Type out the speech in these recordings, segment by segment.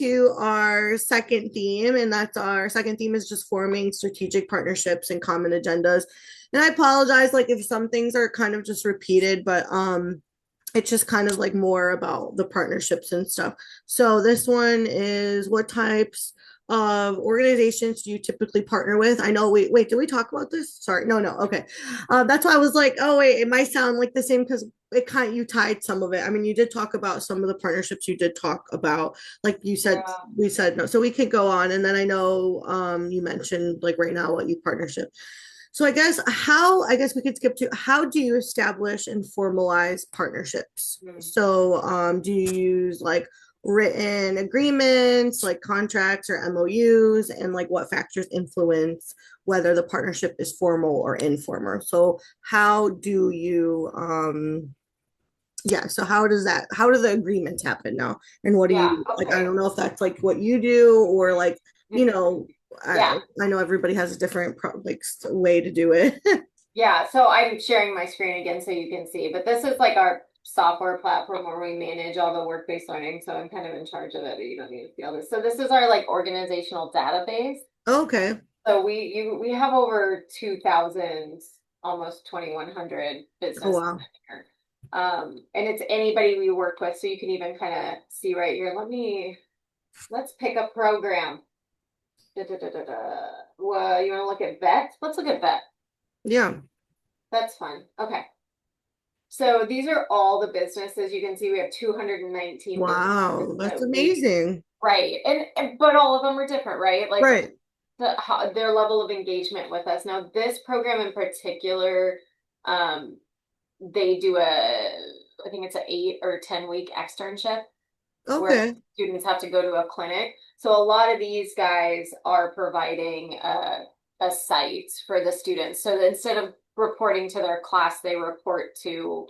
to our second theme, and that's our second theme is just forming strategic partnerships and common agendas. And I apologize, like if some things are kind of just repeated, but it's just kind of like more about the partnerships and stuff. So this one is what types of organizations do you typically partner with? I know, wait, did we talk about this? Sorry, no, okay. That's why I was like, oh wait, it might sound like the same because it kind of, you tied some of it. I mean, you did talk about some of the partnerships you did talk about, like you said, Yeah. we said no. So we could go on. And then I know you mentioned like right now what you partnership. So I guess we could skip to how do you establish and formalize partnerships? Mm. So do you use like written agreements, like contracts or MOUs, and like what factors influence whether the partnership is formal or informal? So how do you yeah, so how do the agreements happen now? And what do Yeah. you like? I Okay. don't know if that's like what you do or like, you know, Yeah. I know everybody has a different way to do it. Yeah. So I'm sharing my screen again so you can see, but this is like our software platform where we manage all the work-based learning. So I'm kind of in charge of it, but you don't need to see all this. So this is our like organizational database. Okay. So we have over 2,000, almost 2,100 Oh businesses wow. in here. And it's anybody we work with. So you can even kind of see right here. Let's pick a program. Da, da, da, da, da. Well, you want to look at vet? Let's look at vet. Yeah. That's fun. Okay. So these are all the businesses. You can see we have 219 businesses Wow. That's that we, amazing. right. And but all of them are different, right? Like Right. their level of engagement with us. Now, this program in particular, um, they do I think it's an 8 or 10 week externship where Okay. students have to go to a clinic. So a lot of these guys are providing a site for the students. So that instead of reporting to their class, they report to,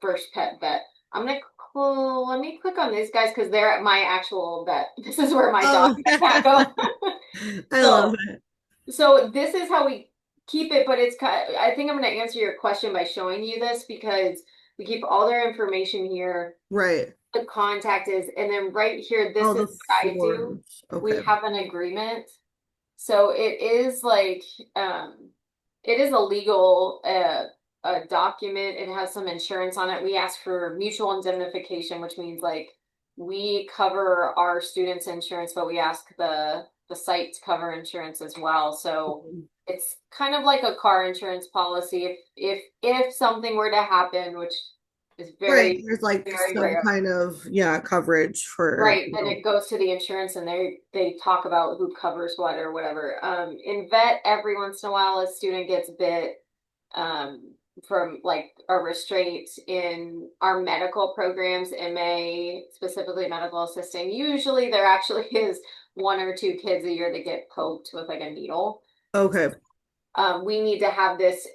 First Pet Vet. I'm gonna let me click on these guys because they're at my actual vet. This is where my dog Oh, cat go. I love So it. so this is how we keep it, but it's kind of, I think I'm going to answer your question by showing you this because we keep all their information here. Right. The contact is, and then right here, this Oh, is the what I do. forms. We Okay. have an agreement. So it is like, it is a legal a document. It has some insurance on it. We ask for mutual indemnification, which means like we cover our students' insurance, but we ask the site to cover insurance as well. So it's kind of like a car insurance policy. If something were to happen, which is Right. very, There's like very some rare. kind of, yeah, coverage for, Right, then it goes to the insurance and they talk about who covers what or whatever. In vet, every once in a while, a student gets bit um, from like a restraint in our medical programs, MA, specifically medical assisting. Usually, there actually is 1 or 2 kids a year that get poked with like a needle. okay. We need to have this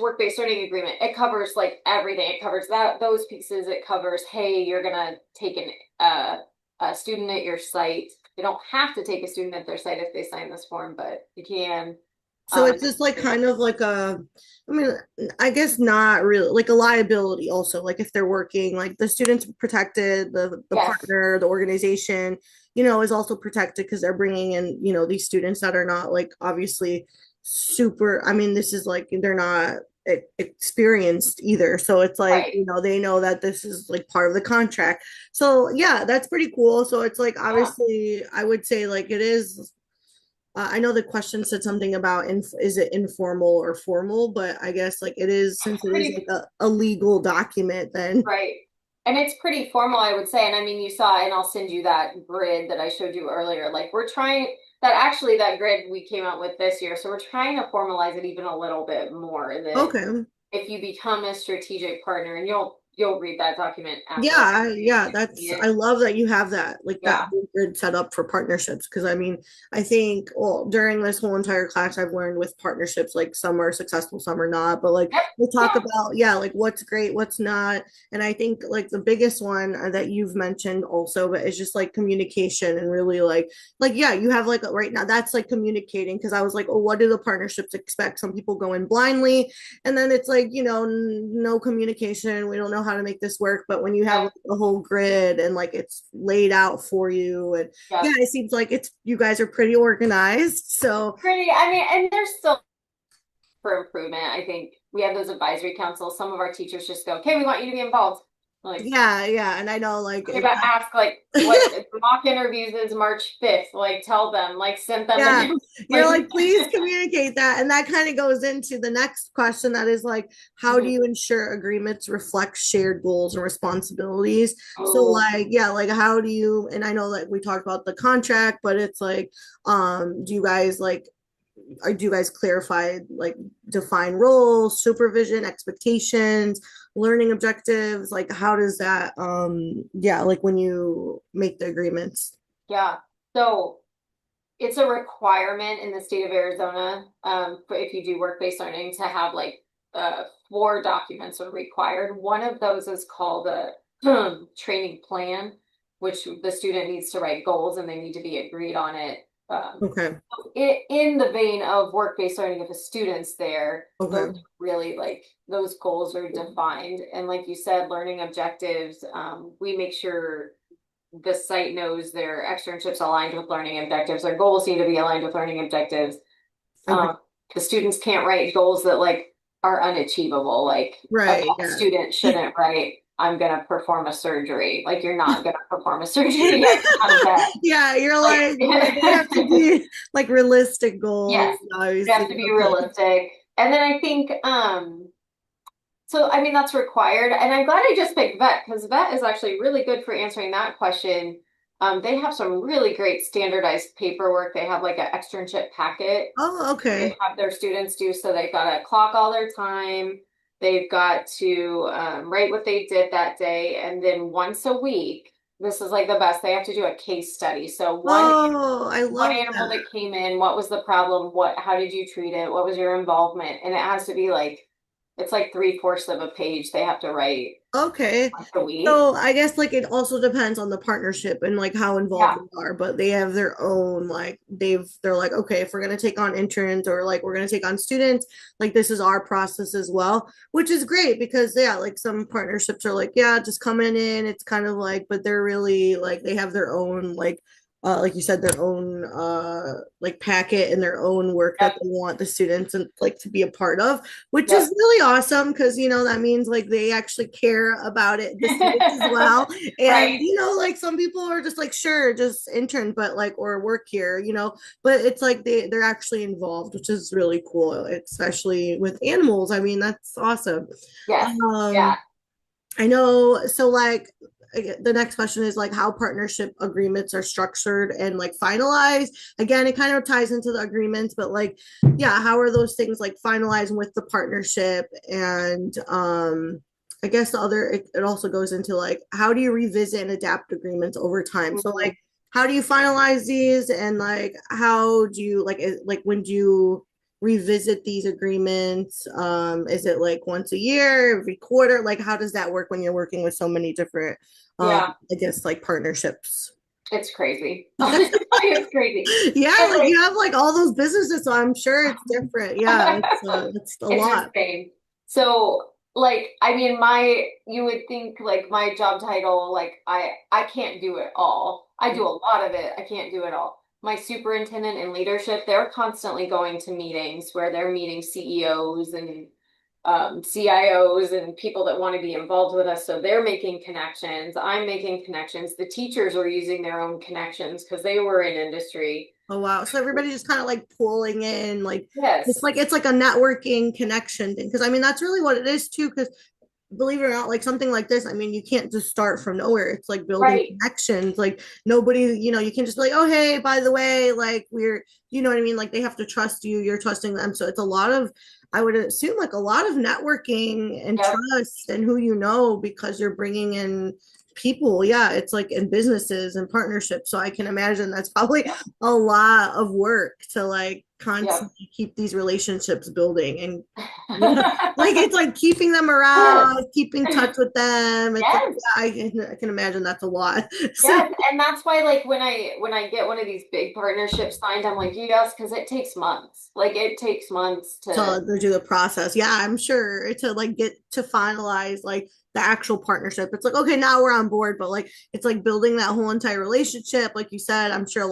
work-based learning agreement. It covers like everything. It covers those pieces. It covers, hey, you're gonna take a student at your site. They don't have to take a student at their site if they sign this form, but you can. So it's Just just like kind of like I mean, I guess not really like a liability also. Like if they're working, like the student's protected, the yes, partner, the organization, is also protected because they're bringing in, these students that are not like obviously super. I mean, this is like they're not experienced either. So it's like, right, they know that this is like part of the contract. So yeah, that's pretty cool. So it's like yeah. obviously I would say like it is I know the question said something about is it informal or formal, but I guess like it is since it is Pretty like a legal document, then right. And it's pretty formal, I would say. And I mean, you saw, and I'll send you that grid that I showed you earlier. Like we're trying that grid we came out with this year. So we're trying to formalize it even a little bit more that okay. if you become a strategic partner, and you'll read that document after Yeah, you see I it. love that you have that like that Yeah. grid set up for partnerships because I mean I think well during this whole entire class I've learned with partnerships like some are successful some are not but like Yep. we'll talk Yeah. about yeah like what's great what's not and I think like the biggest one that you've mentioned also but it's just like communication and really like yeah you have like right now that's like communicating because I was like oh what do the partnerships expect some people go in blindly and then it's like no communication we don't know how to make this work, but when you have Yep. like, a whole grid and like it's laid out for you, and yeah, Yep. it seems like it's you guys are pretty organized. So Pretty, I mean, and there's still for improvement. I think we have those advisory councils. Some of our teachers just go, okay, we want you to be involved. Like, yeah, yeah, and I know like we got asked like what mock interviews is March 5th. Like tell them, like send them yeah, the you're like like, please communicate that. And that kind of goes into the next question that is like, how do Mhm. you ensure agreements reflect shared goals and responsibilities? So Oh like, yeah, like how do you, and I know like we talked about the contract, but it's like, do you guys like, or do you guys clarify like define roles, supervision, expectations, learning objectives? Like how does that yeah, like when you make the agreements? yeah. So it's a requirement in the state of Arizona, if you do work-based learning to have like four documents are required. One of those is called a training plan, which the student needs to write goals and they need to be agreed on it. Okay. In the vein of work-based learning, if a student's there, those Okay. really like those goals are defined. And like you said, learning objectives, we make sure the site knows their externships aligned with learning objectives. Their goals need to be aligned with learning objectives. Okay. The students can't write goals that like are unachievable. Like a Right. tech Yeah. student shouldn't write, I'm gonna perform a surgery. Like you're not gonna perform a surgery. You're not a vet. Yeah, you're Like like they have to be like realistic goals, yes, they have obviously. to be Okay. realistic. And then I think so I mean that's required. And I'm glad I just picked vet because vet is actually really good for answering that question. They have some really great standardized paperwork. They have like an externship packet Oh, they okay. have their students do. So they've got to clock all their time. They've got to write what they did that day. And then once a week, this is like the best, they have to do a case study. So Oh, I one love animal that. that came in, what was the problem? How did you treat it? What was your involvement? And it has to be like, it's like three-fourths of a page they have to write Okay. once a week. So I guess like it also depends on the partnership and like how involved Yeah. they are, but they have their own like they're like, okay, if we're gonna take on interns or like we're gonna take on students, like this is our process as well, which is great because yeah, like some partnerships are like, yeah, just coming in, it's kind of like, but they're really like they have their own like you said, their own like packet and their own work that Yep. they want the students and like to be a part of, which is Yep. really awesome because you know that means like they actually care about it, the students as well. And Right. you know, like some people are just like, sure, just intern, but like or work here, you know, but it's like they're actually involved, which is really cool, especially with animals. I mean, that's awesome. Yes. Um, Yeah. I know. So, like, the next question is like how partnership agreements are structured and like finalized. Again, it kind of ties into the agreements, but like, yeah, how are those things like finalized with the partnership? And I guess the other, it also goes into like how do you revisit and adapt agreements over time? So, Mhm. like, how do you finalize these, and like, how do you like when do you revisit these agreements? Is it like once a year, every quarter? Like, how does that work when you're working with so many different, Yeah. I guess, like partnerships? It's crazy. It's crazy. Yeah, But like like you have like all those businesses, so I'm sure it's different. Yeah, it's a it's lot. insane. So like I mean you would think like my job title like I can't do it all. I do a lot of it. I can't do it all. My superintendent and leadership, they're constantly going to meetings where they're meeting CEOs and CIOs and people that want to be involved with us. So they're making connections. I'm making connections. The teachers are using their own connections because they were in industry. Oh wow. So everybody just kind of like pulling in like Yes. it's like a networking connection thing. Cause I mean that's really what it is too. Cause believe it or not, like something like this, I mean, you can't just start from nowhere. It's like building Right. connections. Like nobody, you know, you can just be like, oh hey, by the way, like we're, you know what I mean? Like they have to trust you, you're trusting them. So it's a lot of, I would assume like a lot of networking and Yep. trust and who you know because you're bringing in people. Yeah, it's like in businesses and partnerships. So I can imagine that's probably Yep. a lot of work to like Yep. constantly keep these relationships building and yeah, like it's like keeping them around, keeping touch with them. It's like, Yes. yeah, I can imagine that's a lot. So Yes, and that's why like when I get one of these big partnerships signed, I'm like, yes, because it takes months. Like it takes months to to do the process, yeah, I'm sure to like get to finalize like the actual partnership. It's like, okay, now we're on board, but like it's like building that whole entire relationship. Like you said, I'm sure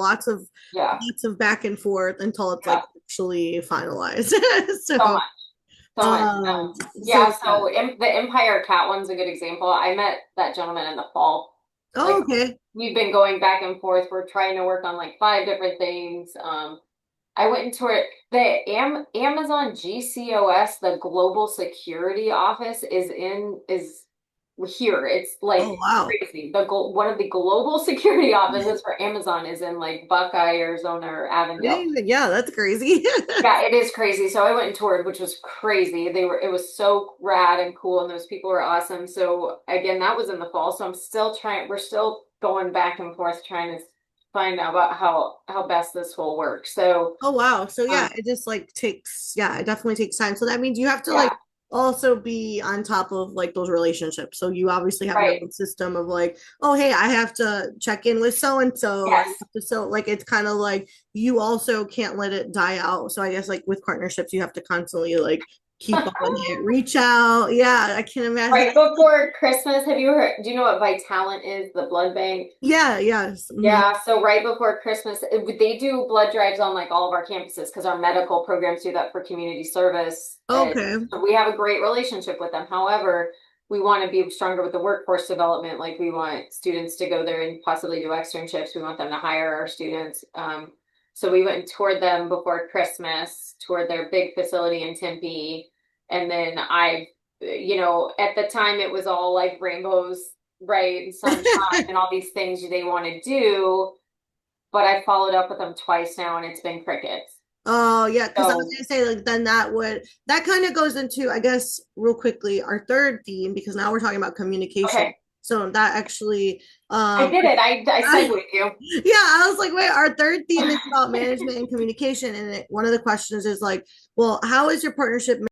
Yeah, lots of back and forth until it's like yeah, actually finalized. so So much, so much. so Yeah, yeah. so the Empire Cat one's a good example. I met that gentleman in the fall. Oh, Like okay. we've been going back and forth. We're trying to work on like five different things. I went into it. The Amazon GCOS, the Global Security Office, is here. It's Oh like wow. crazy. One of the global security offices for Amazon is in like Buckeye, Arizona, or Avondale. Yeah, that's crazy. Yeah, it is crazy. So I went and toured, which was crazy. It was so rad and cool, and those people were awesome. So again, that was in the fall. So we're still going back and forth trying to find out about how best this will work. So, Oh wow. So yeah, um, it just like takes, yeah, it definitely takes time. So that means you have to like yeah, also be on top of like those relationships. So you obviously have your right. own system of like, oh hey, I have to check in with so and so. I Yes. have to, so like it's kind of like you also can't let it die out. So I guess like with partnerships, you have to constantly like keep on it, reach out. Yeah, I can imagine. Right before Christmas, do you know what Vitalant is, the blood bank? Yeah, yes. Mhm. Yeah, so right before Christmas, they do blood drives on like all of our campuses because our medical programs do that for community service. And Okay. so we have a great relationship with them. However, we want to be stronger with the workforce development. Like we want students to go there and possibly do externships. We want them to hire our students. So we went and toured them before Christmas, toured their big facility in Tempe. And then at the time it was all like rainbows, right, and sunshine and all these things they want to do. But I followed up with them twice now and it's been crickets. Oh yeah, because I was So, gonna say like then that kind of goes into I guess real quickly our third theme because now we're talking about communication. okay, So that actually I did it. I I, segued you. yeah, I was like, wait, our third theme is about management and communication, and one of the questions is like, well, how is your partnership